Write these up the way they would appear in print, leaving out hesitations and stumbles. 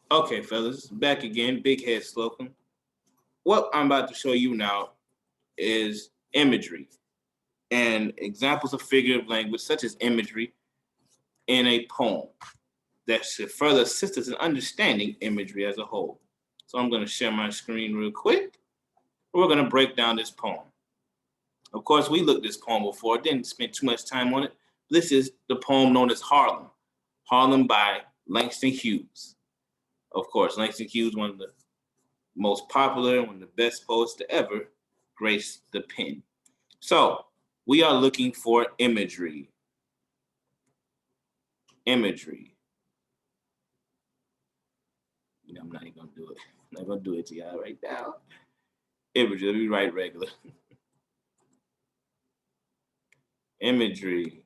Okay, fellas, back again. Big Head Slocum. What I'm about to show you now is imagery and examples of figurative language, such as imagery in a poem that should further assist us in understanding imagery as a whole. So I'm going to share my screen real quick. We're going to break down this poem. Of course, we looked at this poem before, didn't spend too much time on it. This is the poem known as Harlem. Harlem by Langston Hughes. Of course, Langston Hughes, one of the most popular, one of the best poets to ever grace the pen. So we are looking for imagery. Imagery. I'm not even gonna do it. I'm not gonna do it to y'all right now. Imagery, let me write regular. Imagery.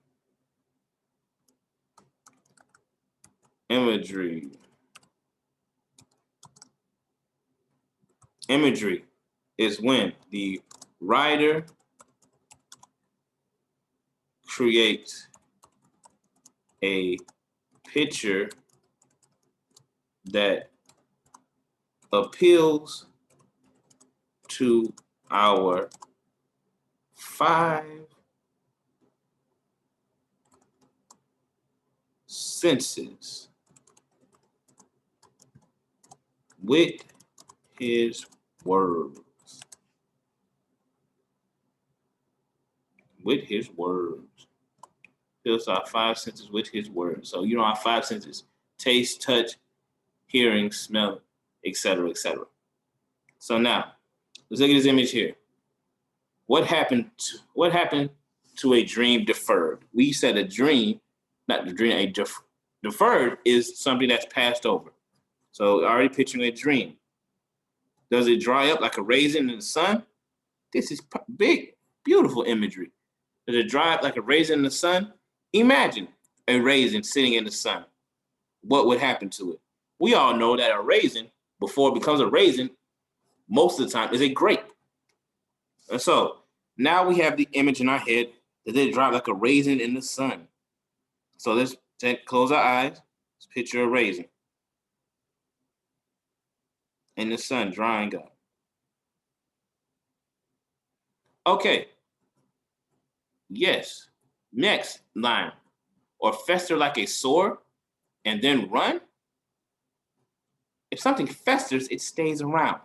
Imagery. Imagery is when the writer creates a picture that appeals to our five senses with his words. With his words. Fills our five senses with his words. So our five senses: taste, touch, hearing, smell, etc., etc. So now, let's look at this image here. What happened to a dream deferred? We said a dream, not the dream, deferred is something that's passed over. So already picturing a dream. Does it dry up like a raisin in the sun? This is big, beautiful imagery. Does it dry up like a raisin in the sun? Imagine a raisin sitting in the sun. What would happen to it? We all know that a raisin, before it becomes a raisin, most of the time is a grape. And so now we have the image in our head that they drop like a raisin in the sun. So let's close our eyes. Let's picture a raisin in the sun drying up. Okay. Yes. Next line. Or fester like a sore and then run. If something festers, it stays around.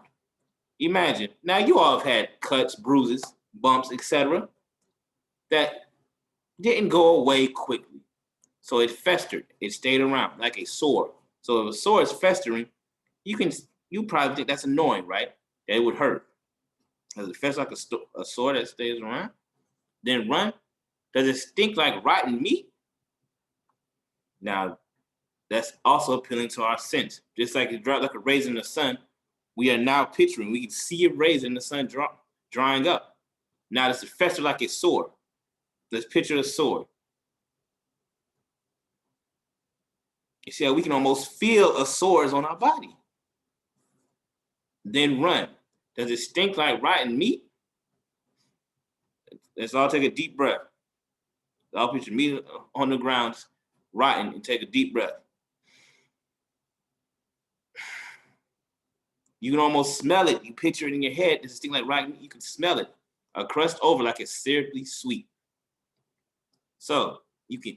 Imagine. Now you all have had cuts, bruises, bumps, etc. that didn't go away quickly. So it festered. It stayed around like a sore. So if a sore is festering, you probably think that's annoying, right? That it would hurt. Does it fester like a sore that stays around? Then run. Does it stink like rotten meat? Now, that's also appealing to our sense. Just like it dropped like a raisin in the sun, we are now picturing, we can see a raisin in the sun drying up. Now, does it fester like a sore? Let's picture a sore. You see how we can almost feel a sores on our body. Then run. Does it stink like rotten meat? Let's all take a deep breath. I'll picture meat on the ground, rotten, and take a deep breath. You can almost smell it. You picture it in your head. Does it stink like rotten meat? You can smell it. A crust over like it's syrupy sweet. So you can,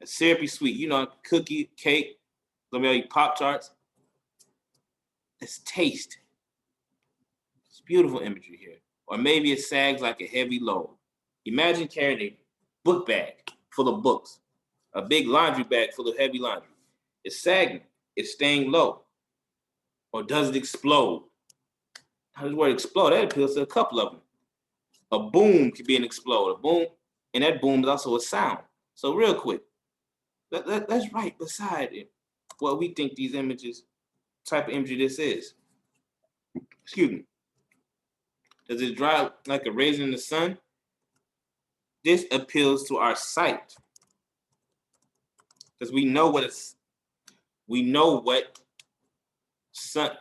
a syrupy sweet, cookie, cake, maybe Pop-Tarts. Let's taste. It's beautiful imagery here. Or maybe it sags like a heavy load. Imagine carrying a book bag full of books, a big laundry bag full of heavy laundry. It's sagging. It's staying low. Or does it explode? How does the word explode? That appeals to a couple of them. A boom could be an explode. A boom, and that boom is also a sound. So real quick, let's write beside it what we think these images, type of imagery this is. Excuse me. Does it dry up like a raisin in the sun? This appeals to our sight. Because we know what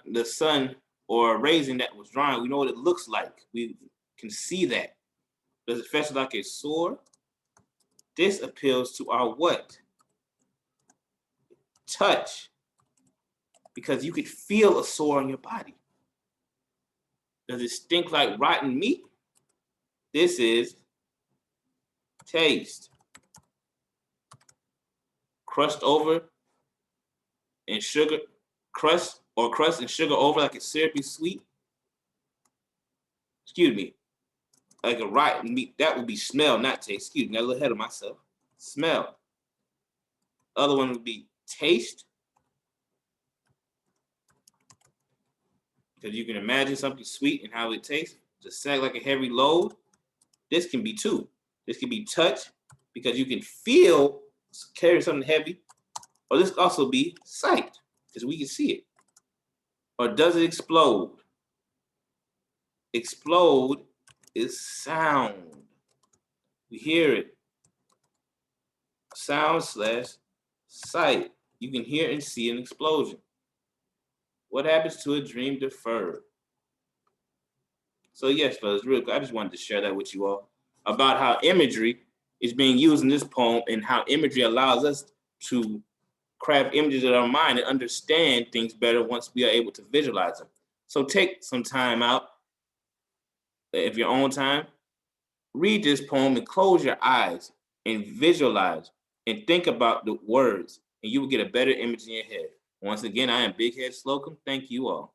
the sun or a raisin that was drying, we know what it looks like. We can see that. Does it fester like a sore? This appeals to our what? Touch. because you could feel a sore on your body. Does it stink like rotten meat? This is taste. Crushed over and sugar, crust and sugar over like it's syrupy sweet. Excuse me, like a rotten meat. That would be smell, not taste. Excuse me, I got a little ahead of myself. Smell. Other one would be taste. Because you can imagine something sweet and how it tastes. Just sag like a heavy load. This can be two. This can be touch, because you can feel carrying something heavy. Or this could also be sight, because we can see it. Or does it explode? Explode is sound. We hear it. Sound / sight. You can hear and see an explosion. What happens to a dream deferred? So yes, fellas, real quick, I just wanted to share that with you all about how imagery is being used in this poem and how imagery allows us to craft images in our mind and understand things better once we are able to visualize them. So take some time out, if your own time, read this poem and close your eyes and visualize and think about the words, and you will get a better image in your head. Once again, I am Big Head Slocum. Thank you all.